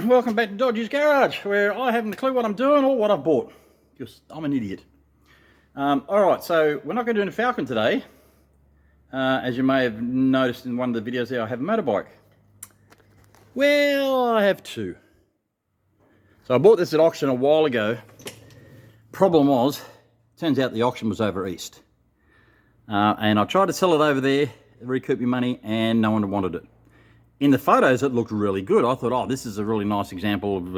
Welcome back to Dodgy's Garage, where I haven't a clue what I'm doing or what I've bought, because I'm an idiot. Alright, so we're not going to do a Falcon today. As you may have noticed in one of the videos there, I have a motorbike. Well, I have two. So I bought this at auction a while ago. Problem was, turns out the auction was over east. And I tried to sell it over there, recoup my money, and no one wanted it. In the photos, it looked really good. I thought, oh, this is a really nice example of,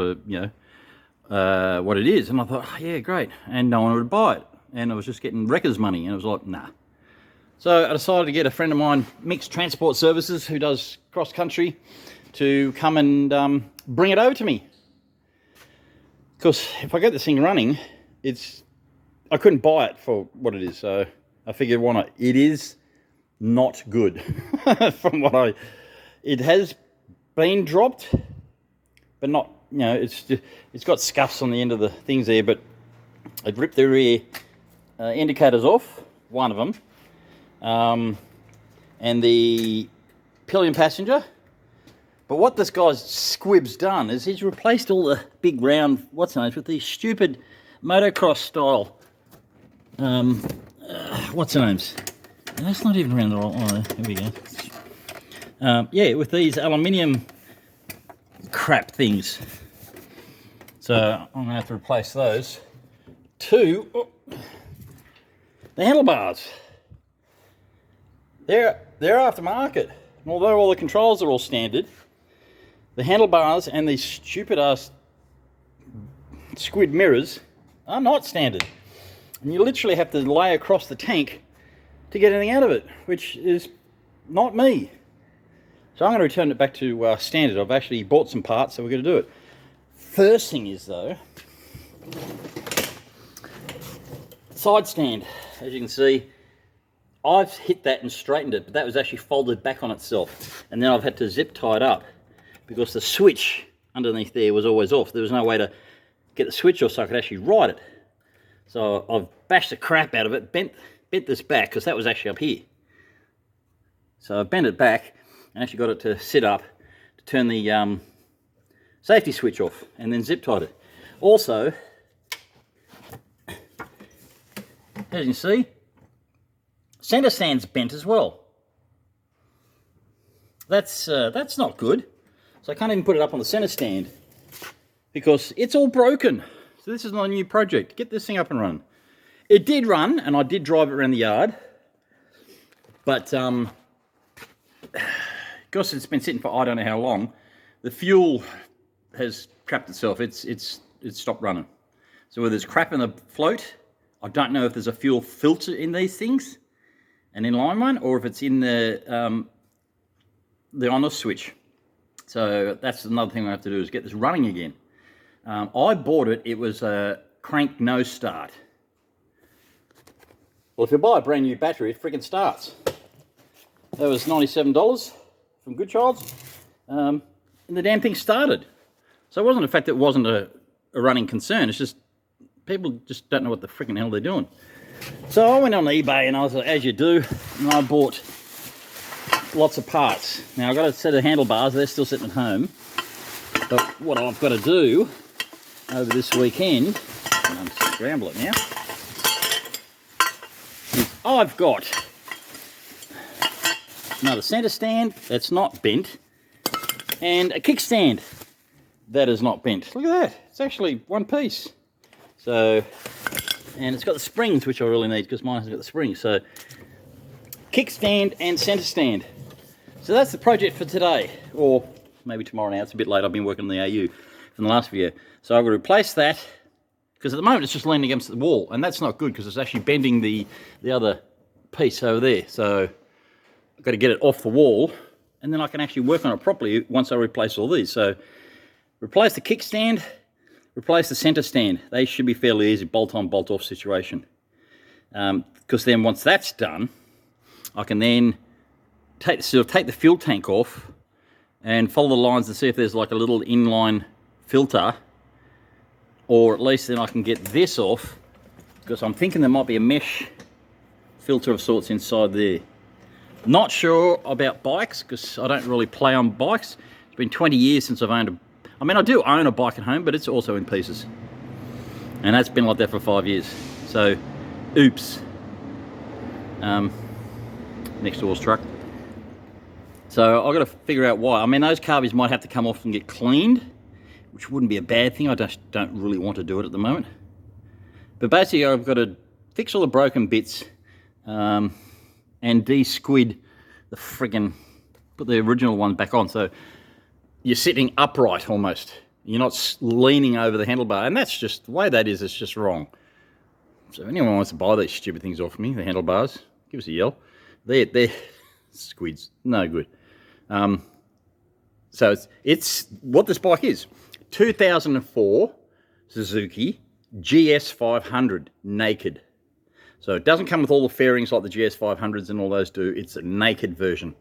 what it is. And I thought, oh, yeah, great. And no one would buy it. And I was just getting wreckers money. And I was like, nah. So I decided to get a friend of mine, Mixed Transport Services, who does cross-country, to come and bring it over to me. Because if I get this thing running, I couldn't buy it for what it is. So I figured, why not? It is not good from what it has been dropped, but not, it's got scuffs on the end of the things there, but it ripped the rear indicators off, one of them, and the pillion passenger. But what this guy's squib's done is he's replaced all the big round, what's names, with these stupid motocross style, what's names? That's not even around the right one. Here we go. Yeah, with these aluminium crap things. So I'm going to have to replace those. Two, the handlebars. They're aftermarket. And although all the controls are all standard, the handlebars and these stupid ass squid mirrors are not standard. And you literally have to lay across the tank to get anything out of it, which is not me. So I'm going to return it back to standard. I've actually bought some parts, so we're going to do it. First thing is, though, side stand. As you can see, I've hit that and straightened it, but that was actually folded back on itself. And then I've had to zip tie it up because the switch underneath there was always off. There was no way to get the switch off so I could actually ride it. So I've bashed the crap out of it, bent this back, because that was actually up here. So I bent it back and actually got it to sit up to turn the safety switch off, and then zip tied it. Also, as you can see, center stand's bent as well. That's not good. So I can't even put it up on the center stand because it's all broken. So this is not a new project. Get this thing up and running. It did run, and I did drive it around the yard, but because it's been sitting for I don't know how long, the fuel has trapped itself. It's stopped running. So whether there's crap in the float, I don't know if there's a fuel filter in these things, an inline one, or if it's in the on-off switch. So that's another thing we have to do, is get this running again. I bought it. It was a crank no start. Well, if you buy a brand new battery, it freaking starts. That was $97 from Good Childs, and the damn thing started. So it wasn't the fact that it wasn't a running concern, it's just people just don't know what the freaking hell they're doing. So I went on eBay, and I was like, as you do, and I bought lots of parts. Now I've got a set of handlebars, they're still sitting at home, but what I've got to do over this weekend, and I'm scramble it now, is I've got another center stand that's not bent, and a kickstand that is not bent. Look at that, it's actually one piece. So, and it's got the springs, which I really need because mine hasn't got the springs. So, kickstand and center stand. So that's the project for today, or maybe tomorrow. Now it's a bit late, I've been working on the AU from the last video. So I'm going to replace that, because at the moment it's just leaning against the wall, and that's not good because it's actually bending the other piece over there. So I've got to get it off the wall, and then I can actually work on it properly once I replace all these. So replace the kickstand, replace the center stand. They should be fairly easy, bolt on, bolt off situation. Because then once that's done, I can then take the fuel tank off and follow the lines and see if there's like a little inline filter, or at least then I can get this off, because I'm thinking there might be a mesh filter of sorts inside there. Not sure about bikes, because I don't really play on bikes. It's been 20 years since I've owned I mean, I do own a bike at home, but it's also in pieces. And that's been like that for 5 years. So, oops. Next door's truck. So I've got to figure out why. I mean, those carbies might have to come off and get cleaned, which wouldn't be a bad thing. I just don't really want to do it at the moment. But basically, I've got to fix all the broken bits and de-squid the friggin', put the original one back on. So you're sitting upright almost. You're not leaning over the handlebar. And that's just, the way that is, it's just wrong. So if anyone wants to buy these stupid things off me, the handlebars, give us a yell. They're squids, no good. So it's what this bike is. 2004 Suzuki GS500 naked. So it doesn't come with all the fairings like the GS500s and all those do. It's a naked version.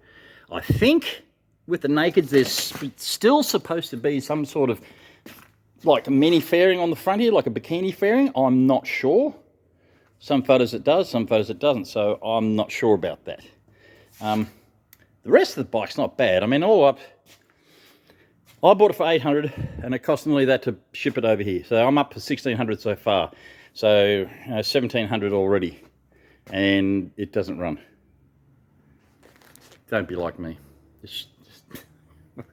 I think with the nakeds there's still supposed to be some sort of like a mini fairing on the front here, like a bikini fairing. I'm not sure. Some photos it does, some photos it doesn't. So I'm not sure about that. The rest of the bike's not bad. I mean, all up, I bought it for 800 and it cost nearly that to ship it over here. So I'm up to 1600 so far. So 1700 already. And it doesn't run. Don't be like me. Just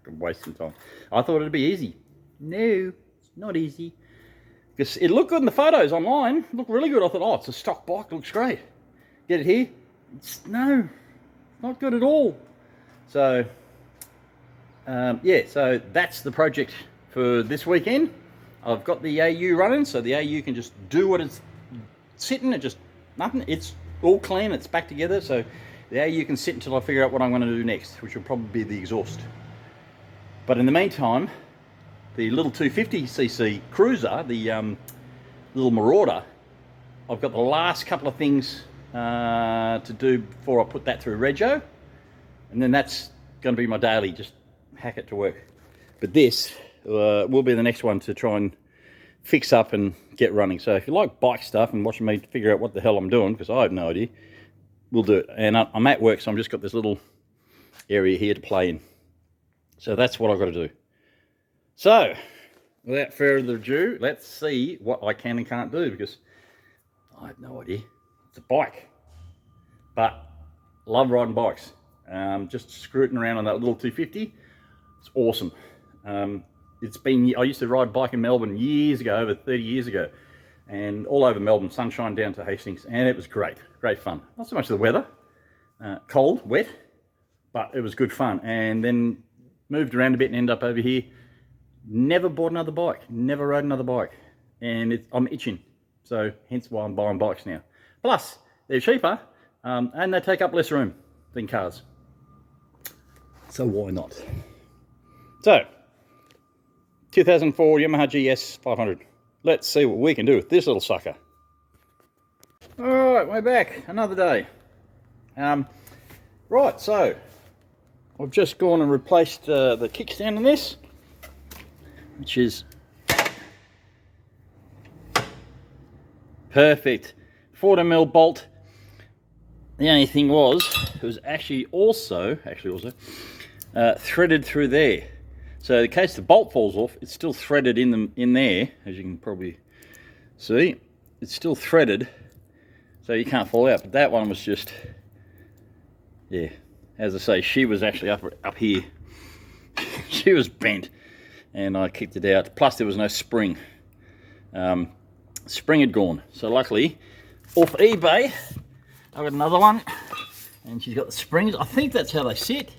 wasting time. I thought it'd be easy. No, it's not easy. Because it looked good in the photos online. It looked really good. I thought, oh, it's a stock bike. It looks great. Get it here. No, not good at all. So, yeah, so that's the project for this weekend. I've got the AU running, so the AU can just do what it's sitting and just nothing. It's all clean, it's back together, so the AU can sit until I figure out what I'm going to do next, which will probably be the exhaust. But in the meantime, the little 250cc cruiser, the little Marauder, I've got the last couple of things to do before I put that through Rego. And then that's going to be my daily, just hack it to work. But this will be the next one to try and fix up and get running. So if you like bike stuff and watching me figure out what the hell I'm doing, because I have no idea, we'll do it. And I'm at work, so I've just got this little area here to play in. So that's what I've got to do. So, without further ado, let's see what I can and can't do, because I have no idea. It's a bike. But, love riding bikes. Just screwing around on that little 250. It's awesome. It's been, I used to ride a bike in Melbourne years ago, over 30 years ago. And all over Melbourne, sunshine down to Hastings. And it was great, great fun. Not so much the weather, cold, wet, but it was good fun. And then moved around a bit and ended up over here. Never bought another bike, never rode another bike. And I'm itching. So hence why I'm buying bikes now. Plus, they're cheaper and they take up less room than cars. So why not? So, 2004 Yamaha GS 500. Let's see what we can do with this little sucker. Alright, we're back. Another day. Right, so, I've just gone and replaced the kickstand in this, which is perfect. 40mm bolt. The only thing was, it was actually also threaded through there. So in case the bolt falls off, it's still threaded in there, as you can probably see. It's still threaded, so you can't fall out. But that one was just, yeah, as I say, she was actually up here. She was bent, and I kicked it out. Plus there was no spring. Spring had gone. So luckily, off eBay, I got another one, and she's got the springs. I think that's how they sit,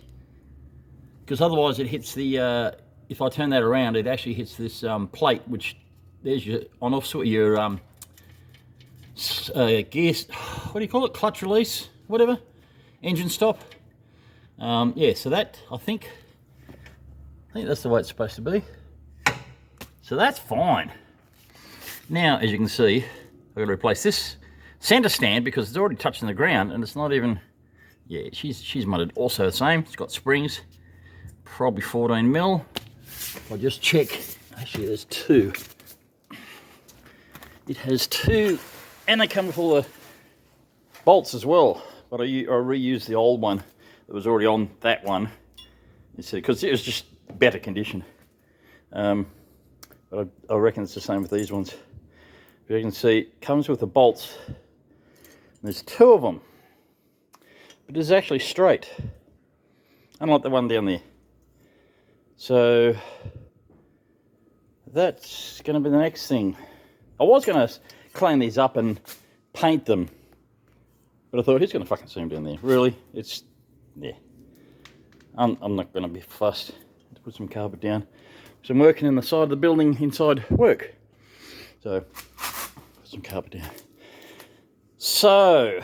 because otherwise it hits the, if I turn that around, it actually hits this plate, which there's your on-off switch, your gear, what do you call it, clutch release, whatever, engine stop. Yeah, so that, I think that's the way it's supposed to be. So that's fine. Now, as you can see, I've got to replace this center stand because it's already touching the ground and it's not even, yeah, she's mudded. Also the same, it's got springs, probably 14mm. I'll just check, actually there's two. It has two, and they come with all the bolts as well, but I reused the old one that was already on that one, because it was just better condition. But I reckon it's the same with these ones. But you can see, it comes with the bolts. There's 2 of them, but it's actually straight, unlike the one down there. So that's going to be the next thing. I was going to clean these up and paint them, but I thought, who's going to fucking see them down there? Really? It's, yeah. I'm not going to be fussed. Let's put some carpet down. So I'm working in the side of the building inside work. So, put some carpet down. So,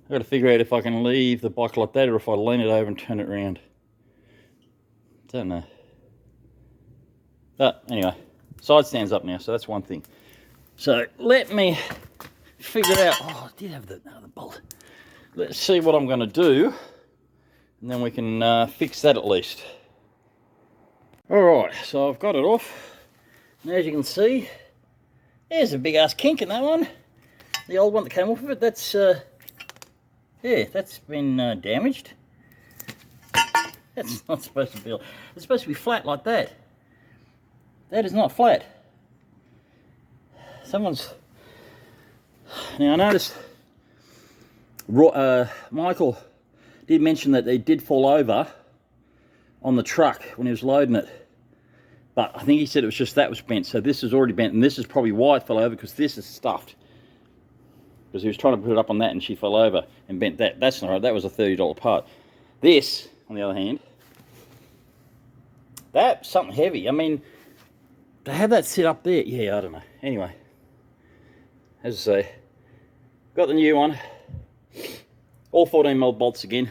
I've got to figure out if I can leave the bike like that or if I lean it over and turn it around. Don't know. But anyway, side stands up now, so that's one thing. So let me figure out, oh, I did have the bolt. Let's see what I'm going to do, and then we can fix that at least. Alright, so I've got it off. And as you can see, there's a big ass kink in that one. The old one that came off of it, that's, yeah, that's been damaged. That's not supposed to be, it's supposed to be flat like that. That is not flat. Someone's, now I noticed, Michael did mention that they did fall over on the truck when he was loading it. But I think he said it was just that was bent, so this is already bent, and this is probably why it fell over, because this is stuffed. Because he was trying to put it up on that and she fell over and bent that. That's not right, that was a $30 part. This, on the other hand, that's something heavy. I mean, to have that sit up there, yeah, I don't know. Anyway, as I say, got the new one. All 14mm bolts again.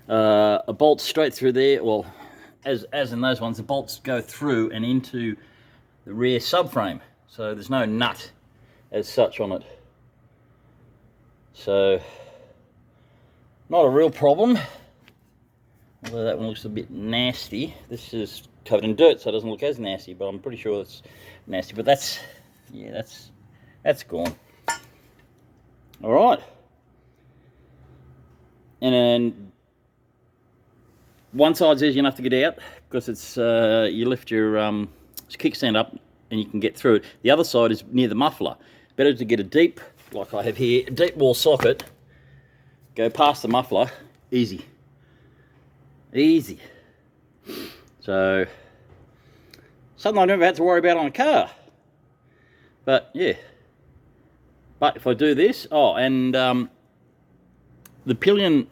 A bolt straight through there. Well, as in those ones, the bolts go through and into the rear subframe. So there's no nut as such on it. So, not a real problem. Although that one looks a bit nasty. This is covered in dirt, so it doesn't look as nasty, but I'm pretty sure it's nasty. But that's, yeah, that's gone. Alright. And then one side's easy enough to get out because it's you lift your kickstand up and you can get through it. The other side is near the muffler. Better to get a deep, like I have here, a deep wall socket, go past the muffler, easy. Easy. So, something I never had to worry about on a car. But yeah. But if I do this, oh, and the pillion,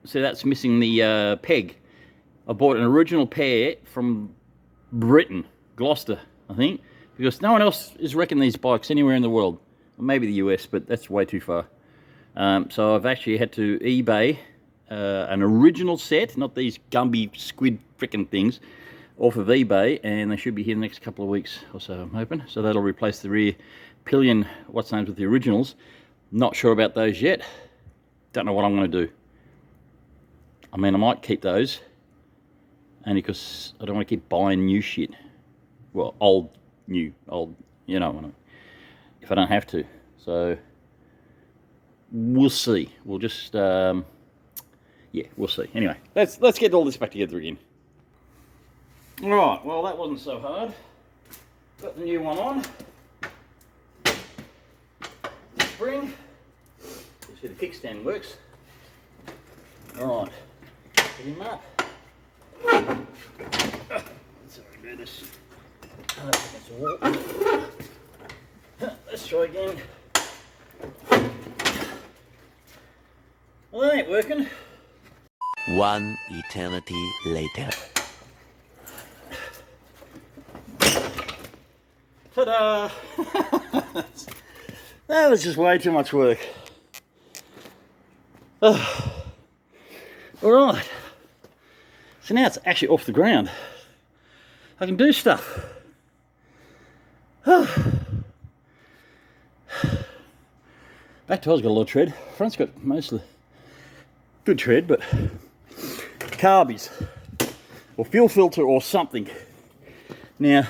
so that's missing the peg. I bought an original pair from Britain, Gloucester, I think, because no one else is wrecking these bikes anywhere in the world. Well, maybe the US, but that's way too far. So I've actually had to eBay an original set, not these Gumby squid frickin' things, off of eBay, and they should be here in the next couple of weeks or so, I'm hoping. So that'll replace the rear pillion, what's named with the originals. Not sure about those yet. Don't know what I'm going to do. I mean, I might keep those, only because I don't want to keep buying new shit. Well, old, you know, if I don't have to. So, we'll see. We'll just, yeah, we'll see. Anyway, let's get all this back together again. Alright, well that wasn't so hard. Got the new one on. Spring. You see the kickstand works. Alright, put him up. Let's do this. Against the wall. Let's try again. Well, that ain't working. One eternity later. Ta-da! That was just way too much work. Alright. So now it's actually off the ground. I can do stuff. Back tire's got a lot of tread. Front's got mostly good tread, but carbies or fuel filter or something. Now,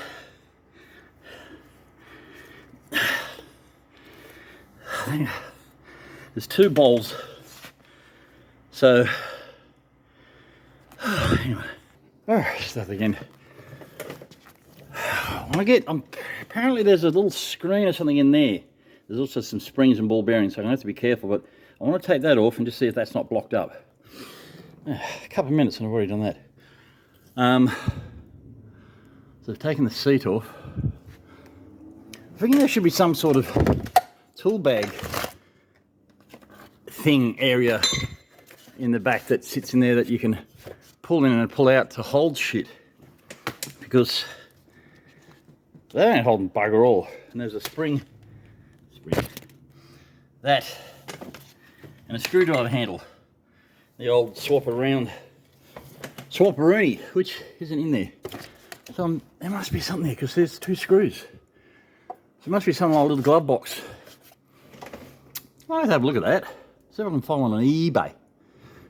there's two bowls, so anyway. Stuff again. When I get, apparently there's a little screen or something in there. There's also some springs and ball bearings, so I'm going to have to be careful, but I want to take that off and just see if that's not blocked up. A couple of minutes and I've already done that. So I've taken the seat off. I think there should be some sort of tool bag thing area in the back that sits in there that you can pull in and pull out to hold shit, because they ain't holding bugger all. And there's a spring, that, and a screwdriver handle, the old swapperoonie, which isn't in there. So there must be something there, because there's 2 screws. So there must be some like little glove box. I'll have a look at that. See if I can find one on eBay.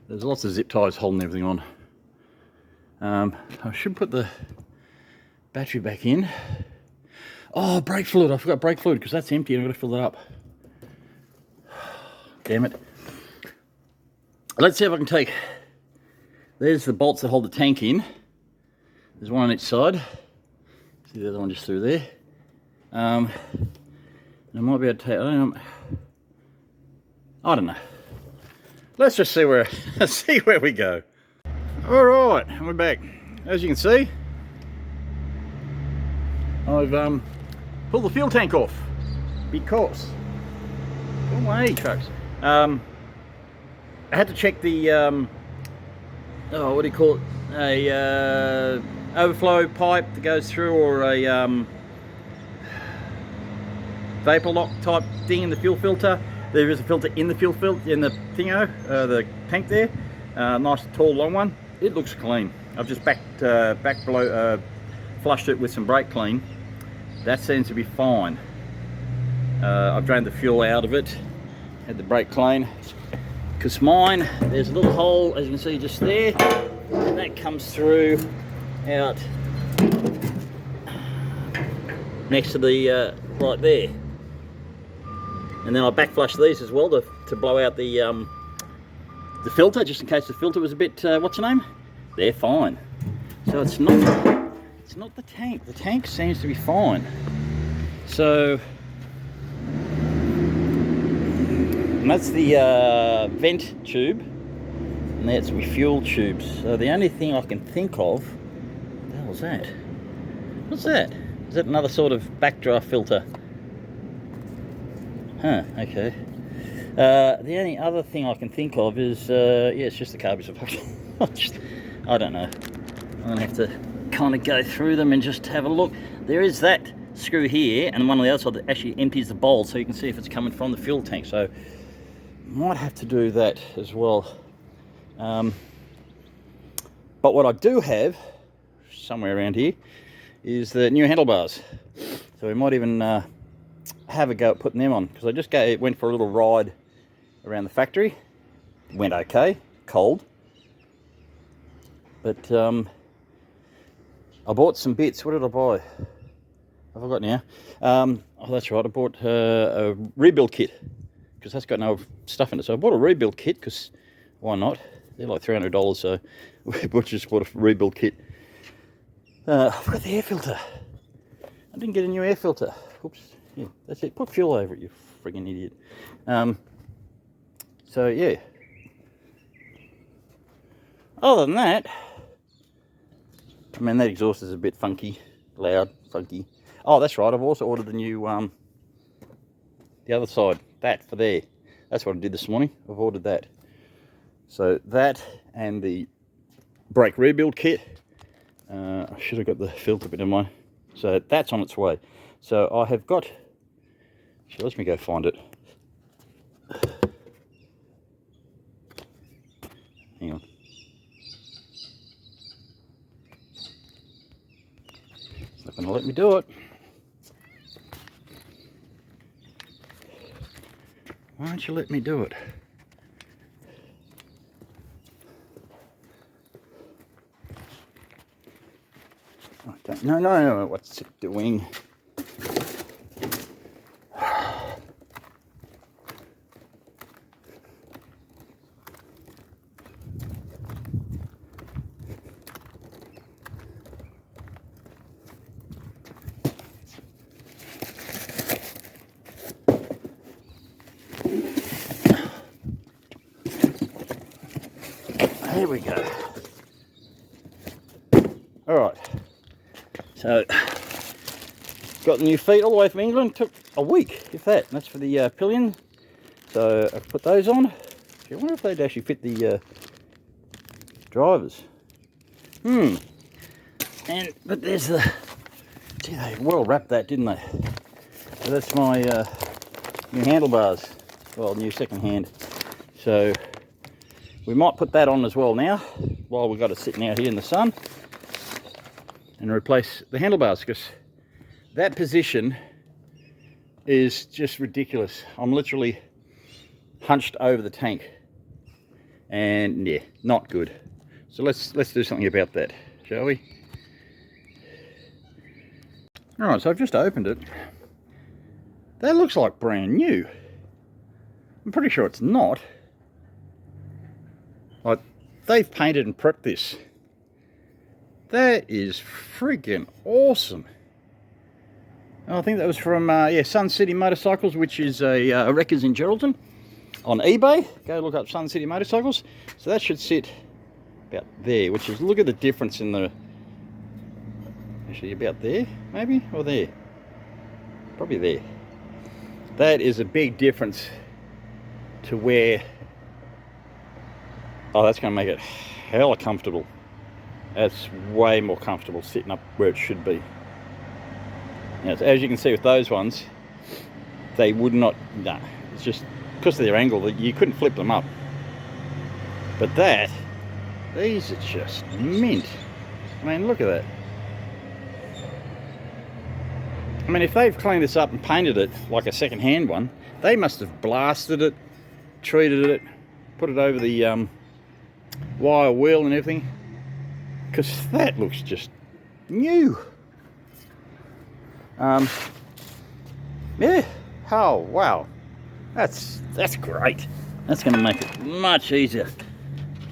There's lots of zip ties holding everything on. I should put the battery back in. Oh, brake fluid. I forgot brake fluid because that's empty and I've got to fill that up. Damn it. Let's see if I can take... There's the bolts that hold the tank in. There's one on each side. See the other one just through there. And I might be able to take... I don't know. Let's just see where we go. All right, and we're back. As you can see, I've pulled the fuel tank off because, go away trucks. I had to check the oh, what do you call it? A overflow pipe that goes through, or a vapor lock type thing in the fuel filter. There is a filter in the fuel filter in the thingo, the tank there. Nice tall long one. It looks clean. I've just flushed it with some brake clean. That seems to be fine. I've drained the fuel out of it. Had the brake clean. Because mine, there's a little hole, as you can see, just there, and that comes through out next to the right there. And then I backflush these as well to blow out the filter, just in case the filter was a bit, what's the name? They're fine. So it's not the tank. The tank seems to be fine. So, and that's the vent tube, and that's the fuel tubes. So the only thing I can think of, what the hell is that? What's that? Is that another sort of backdraft filter? Huh, okay. The only other thing I can think of is, yeah, it's just the carburetor. I don't know. I'm going to have to kind of go through them and just have a look. There is that screw here, and one on the other side that actually empties the bowl, so you can see if it's coming from the fuel tank. So, might have to do that as well. But what I do have, somewhere around here, is the new handlebars. So we might even have a go at putting them on, because I just went for a little ride around the factory. Went okay, cold, but I bought some bits. What did I buy? I forgot now. Oh, that's right, I bought a rebuild kit, because that's got no stuff in it. So I bought a rebuild kit, because why not? They're like $300, so we just bought a rebuild kit. I forgot the air filter. I didn't get a new air filter. Oops. Yeah, that's it. Put fuel over it, you friggin' idiot. So yeah. Other than that, I mean, that exhaust is a bit funky, loud, funky. Oh, that's right. I've also ordered the new, the other side, that for there. That's what I did this morning. I've ordered that. So that and the brake rebuild kit. I should have got the filter bit in mine. So that's on its way. So I have got, so let me go find it. Hang on. It's not going to let me do it. Why don't you let me do it? I don't know what's it doing. Here we go. All right. So, got the new feet all the way from England. Took a week, if that. And that's for the pillion. So I put those on. I wonder if they'd actually fit the drivers. But there's the. Gee, they well wrapped that, didn't they? So that's my new handlebars. Well, new second hand. So we might put that on as well now, while we've got it sitting out here in the sun, and replace the handlebars, because that position is just ridiculous. I'm literally hunched over the tank, and yeah, not good. So let's do something about that, shall we? All right, so I've just opened it. That looks like brand new. I'm pretty sure it's not. Like, they've painted and prepped this. That is freaking awesome. I think that was from Sun City Motorcycles, which is a wreckers in Geraldton, on eBay. Go look up Sun City Motorcycles. So that should sit about there, which is, look at the difference in the, actually about there, maybe, or there, probably there. That is a big difference to where, oh, that's going to make it hella comfortable. That's way more comfortable sitting up where it should be. Now, as you can see with those ones, they would not, no, it's just because of their angle that you couldn't flip them up. But these are just mint. I mean, look at that. I mean, if they've cleaned this up and painted it like a second-hand one, they must have blasted it, treated it, put it over the wire wheel and everything, because that looks just new. Yeah, oh wow, that's great. That's going to make it much easier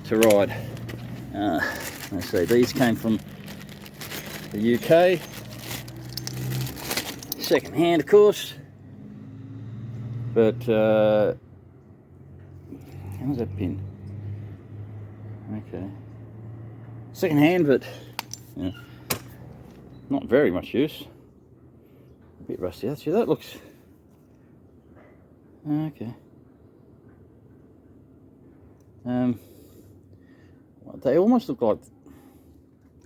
to ride. Let's see, these came from the UK, second hand of course, but how's that pin? Okay, second hand, but yeah, not very much use. A bit rusty. Actually, that looks okay. They almost look like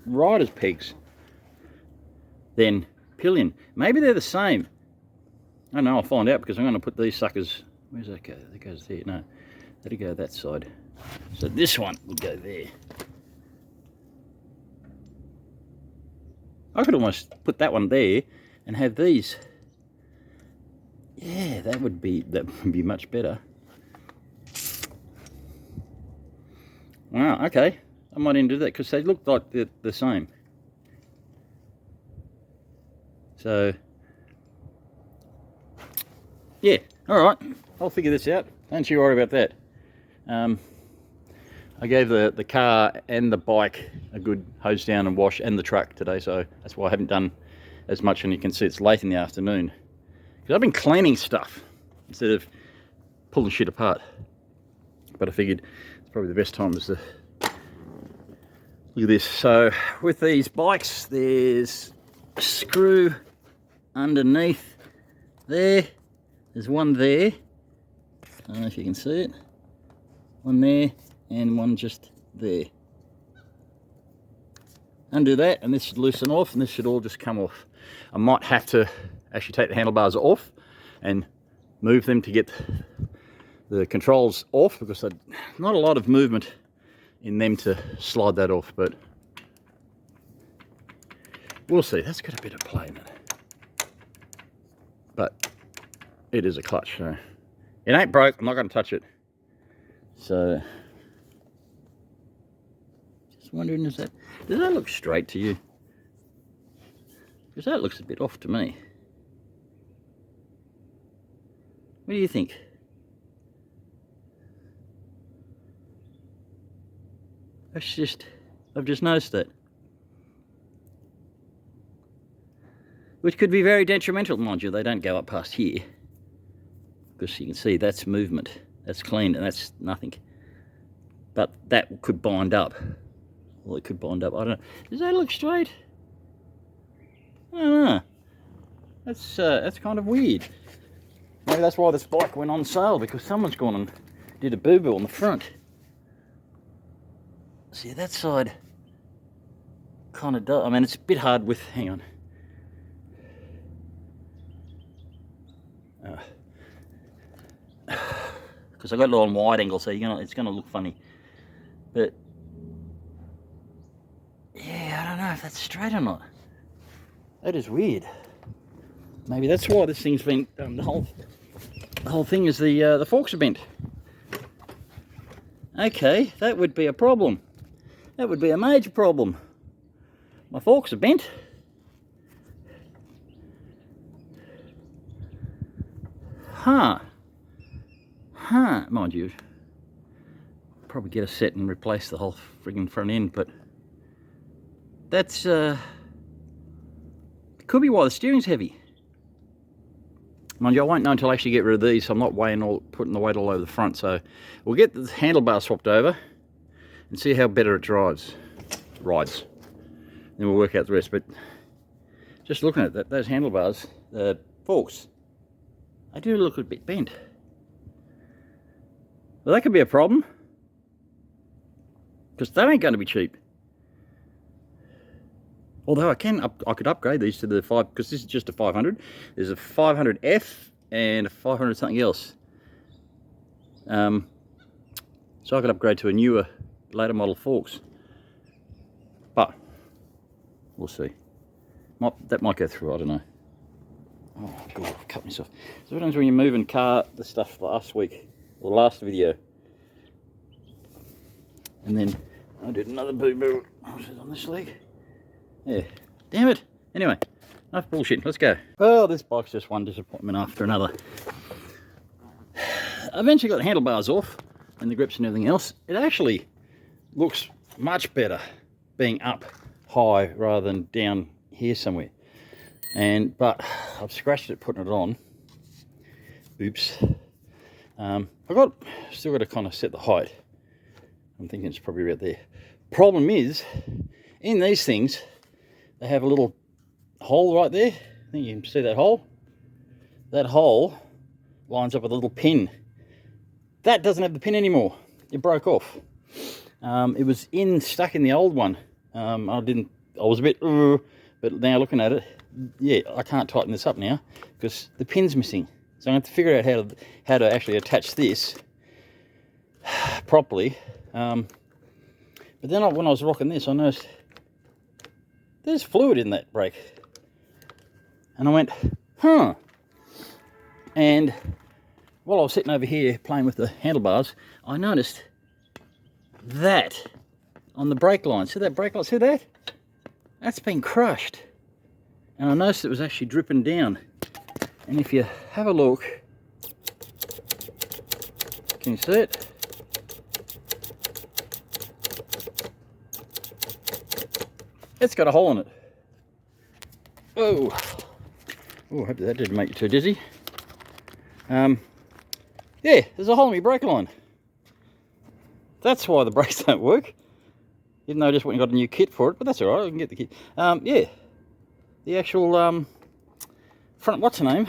rider's pegs, then pillion. Maybe they're the same. I don't know, I'll find out, because I'm going to put these suckers, where's that go? That goes there. No, that'll go that side. So this one will go there. I could almost put that one there and have these. Yeah, that would be much better. Wow, okay. I might even do that, because they look like they're the same. So, yeah, all right. I'll figure this out. Don't you worry about that. I gave the car and the bike a good hose down and wash, and the truck today, so that's why I haven't done as much, and you can see it's late in the afternoon. Because I've been cleaning stuff instead of pulling shit apart. But I figured it's probably the best time is to look at this. So with these bikes, there's a screw underneath there. There's one there. I don't know if you can see it. One there and one just there. Undo that, and this should loosen off, and this should all just come off. I might have to actually take the handlebars off and move them to get the controls off, because there's not a lot of movement in them to slide that off, but we'll see. That's got a bit of play in it, but it is a clutch, so it ain't broke. I'm not going to touch it. So just wondering, does that look straight to you? Because that looks a bit off to me. What do you think? I've just noticed that. Which could be very detrimental, mind you. They don't go up past here. Because you can see that's movement. That's clean, and that's nothing. but that could bind up. Well, it could bind up. I don't know. Does that look straight? I don't know. That's kind of weird. Maybe that's why this bike went on sale, because someone's gone and did a boo-boo on the front. See, that side kind of does. I mean, it's a bit hard with, hang on. Because I got it on wide angle, so it's gonna look funny. But yeah, I don't know if that's straight or not. That is weird. Maybe that's why this thing's been the whole thing is the forks are bent. Okay, that would be a problem. That would be a major problem. My forks are bent. Huh. Mind you, probably get a set and replace the whole friggin' front end, but that's could be why the steering's heavy. Mind you, I won't know until I actually get rid of these, so I'm not putting the weight all over the front. So we'll get the handlebar swapped over and see how better it rides. Then we'll work out the rest. But just looking at those handlebars, the forks, they do look a bit bent. Well, that could be a problem, because they ain't going to be cheap. Although I could upgrade these to the 5, because this is just a 500. There's a 500F and a 500 something else. So I could upgrade to a newer, later model forks. But we'll see. That might go through. I don't know. Oh god, I've cut myself. So what happens when you're moving the stuff last week or last video, and then I did another boo-boo on this leg. Yeah, damn it. Anyway, enough bullshit, let's go. Well, this bike's just one disappointment after another. I eventually got the handlebars off and the grips and everything else. It actually looks much better being up high rather than down here somewhere. But I've scratched it putting it on. Oops. Still got to kind of set the height. I'm thinking it's probably right there. Problem is, in these things, they have a little hole right there. I think you can see that hole. That hole lines up with a little pin. That doesn't have the pin anymore. It broke off. It was stuck in the old one. I was a bit, but now looking at it, yeah, I can't tighten this up now because the pin's missing. So I have to figure out how to actually attach this properly. But then when I was rocking this, I noticed there's fluid in that brake. And I went, huh. And while I was sitting over here playing with the handlebars, I noticed that on the brake line. See that brake line? See that? That's been crushed. And I noticed it was actually dripping down. And if you have a look, can you see it? It's got a hole in it. Oh, I hope that didn't make you too dizzy. Yeah, there's a hole in my brake line. That's why the brakes don't work. Even though I just went and got a new kit for it, but that's all right, I can get the kit. Yeah, the actual front, what's the name?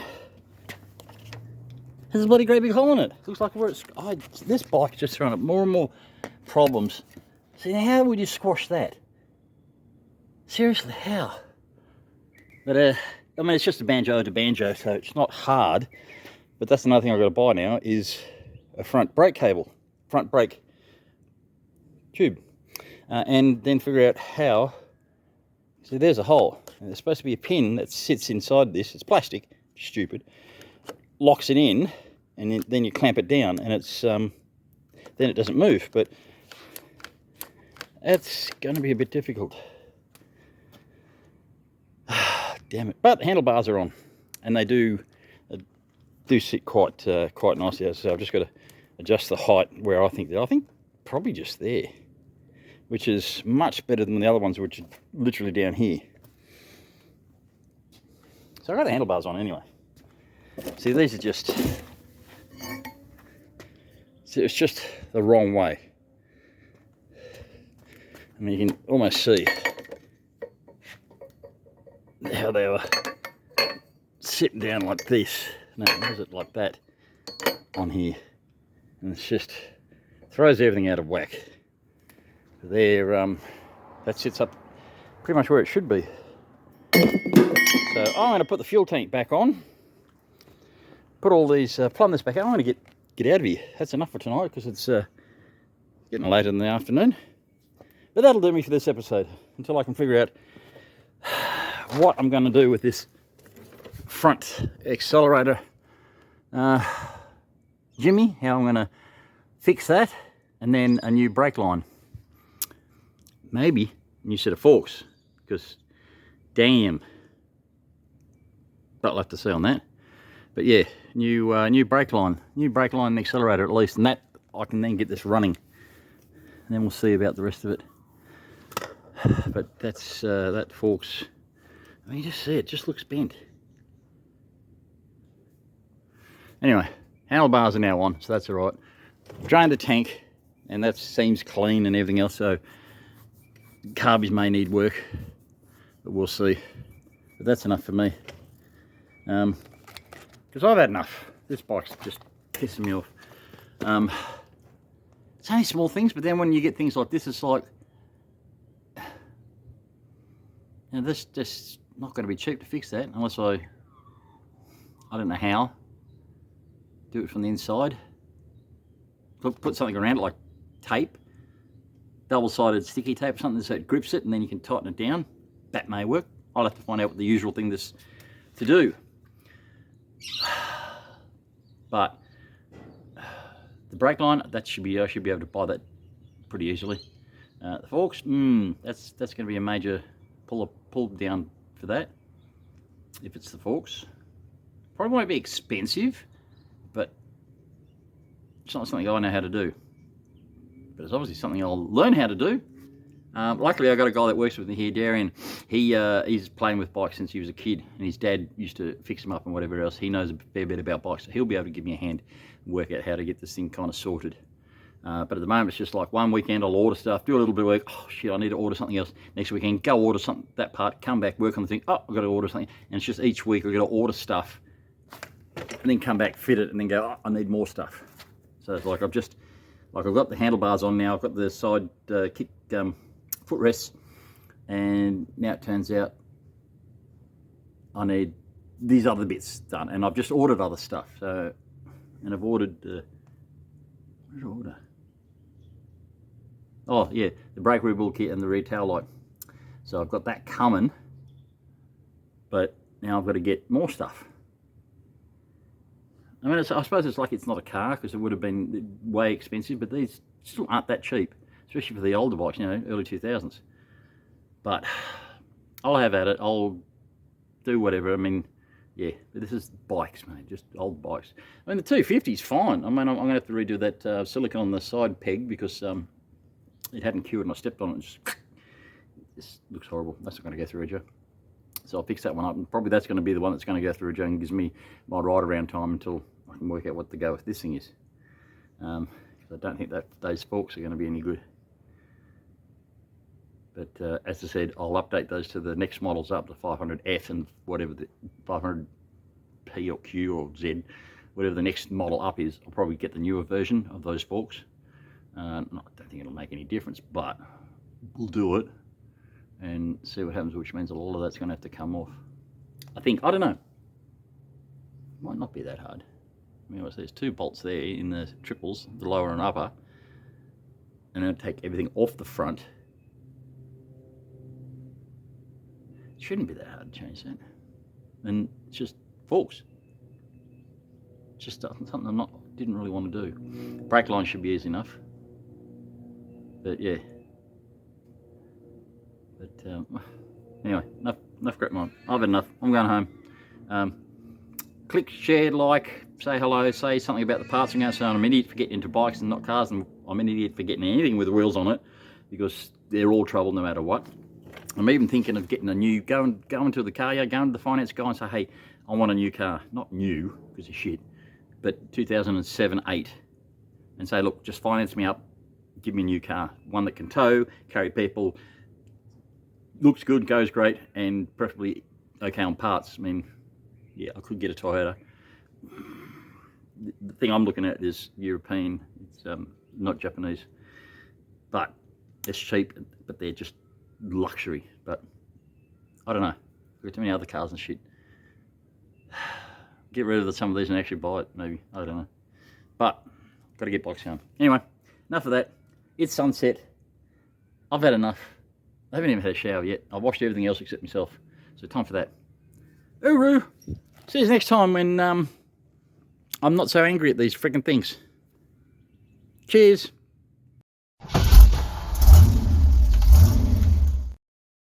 There's a bloody great big hole in it. Looks like this bike's just throwing up more and more problems. See, now how would you squash that? Seriously, how? But I mean, it's just a banjo to banjo, so it's not hard. But that's another thing I've got to buy now is a front brake cable, front brake tube, and then figure out how. So there's a hole, and there's supposed to be a pin that sits inside this. It's plastic, stupid. Locks it in, and then you clamp it down, and it's then it doesn't move. But it's going to be a bit difficult. Damn it! But the handlebars are on, and they do sit quite nicely. So I've just got to adjust the height where I think probably just there, which is much better than the other ones, which are literally down here. So I got the handlebars on anyway. See, these are just, it's just the wrong way. I mean, you can almost see how they were sitting down like this. No, was it like that on here? And it's just throws everything out of whack. There, that sits up pretty much where it should be. So I'm going to put the fuel tank back on. Put all these, plumb this back out. I'm going to get out of here. That's enough for tonight because it's getting later in the afternoon. But that'll do me for this episode until I can figure out what I'm going to do with this front accelerator Jimmy, how I'm going to fix that, and then a new brake line. Maybe a new set of forks, because damn. But I'll have to see on that. But yeah, new brake line and accelerator at least, and that I can then get this running. And then we'll see about the rest of it. But that's that forks. I mean, you just see it just looks bent. Anyway, handlebars are now on, so that's all right. Drained the tank, and that seems clean and everything else. So carbies may need work, but we'll see. But that's enough for me. Because I've had enough. This bike's just pissing me off. It's only small things, but then when you get things like this, it's like, you know, this just not going to be cheap to fix that unless I don't know how. Do it from the inside. Put something around it like tape, double-sided sticky tape or something so it grips it, and then you can tighten it down. That may work. I'll have to find out what the usual thing is to do. But the brake line, that should be, I should be able to buy that pretty easily. The forks, that's going to be a major pull down for that. If it's the forks, probably won't be expensive, but it's not something I know how to do. But it's obviously something I'll learn how to do. Luckily, I got a guy that works with me here, Darian. He's playing with bikes since he was a kid, and his dad used to fix him up and whatever else. He knows a fair bit about bikes, so he'll be able to give me a hand and work out how to get this thing kind of sorted. But at the moment, it's just like one weekend I'll order stuff, do a little bit of work. Oh shit, I need to order something else. Next weekend, go order something, that part, come back, work on the thing. Oh, I've got to order something. And it's just each week I've got to order stuff, and then come back, fit it, and then go, oh, I need more stuff. So it's like I've got the handlebars on now, I've got the side kick footrests, and now it turns out I need these other bits done, and I've just ordered other stuff. So, and I've ordered, what did I order? Oh yeah, the brake rebuild kit and the rear tail light. So I've got that coming, but now I've got to get more stuff. I mean, I suppose it's like it's not a car, because it would have been way expensive, but these still aren't that cheap, especially for the older bikes, you know, early 2000s. But I'll have at it. I'll do whatever. I mean, yeah, but this is bikes, mate, just old bikes. I mean, the 250's fine. I mean, I'm going to have to redo that silicone on the side peg because it hadn't cured and I stepped on it and just, this looks horrible. That's not going to go through a Joe. So I'll fix that one up, and probably that's going to be the one that's going to go through a Joe and gives me my ride around time until I can work out what to go with this thing is. Because I don't think that those forks are going to be any good. But as I said, I'll update those to the next models up, the 500F and whatever the 500P or Q or Z, whatever the next model up is. I'll probably get the newer version of those forks. I don't think it'll make any difference, but we'll do it and see what happens, which means a lot of that's going to have to come off. I think, I don't know, might not be that hard. I mean, there's two bolts there in the triples, the lower and upper, and then take everything off the front. It shouldn't be that hard to change that. And it's just forks. It's just something I didn't really want to do. Brake line should be easy enough. But yeah. But anyway, enough crap, mate. I've had enough. I'm going home. Click, share, like, say hello, say something about the parts. I'm going to say I'm an idiot for getting into bikes and not cars, and I'm an idiot for getting anything with wheels on it, because they're all trouble no matter what. I'm even thinking of getting a new, going to the car yard, going to the finance guy and say, hey, I want a new car. Not new, because of shit, but 2007, 8. And say, look, just finance me up give me a new car. One that can tow, carry people, looks good, goes great, and preferably okay on parts. I mean, yeah, I could get a Toyota. The thing I'm looking at is European. It's not Japanese, but it's cheap, but they're just luxury. But I don't know. I've got too many other cars and shit. Get rid of some of these and actually buy it, maybe. I don't know. But got to get bikes home. Anyway, enough of that. It's sunset. I've had enough. I haven't even had a shower yet. I've washed everything else except myself. So time for that. Uru! See you next time when I'm not so angry at these freaking things. Cheers!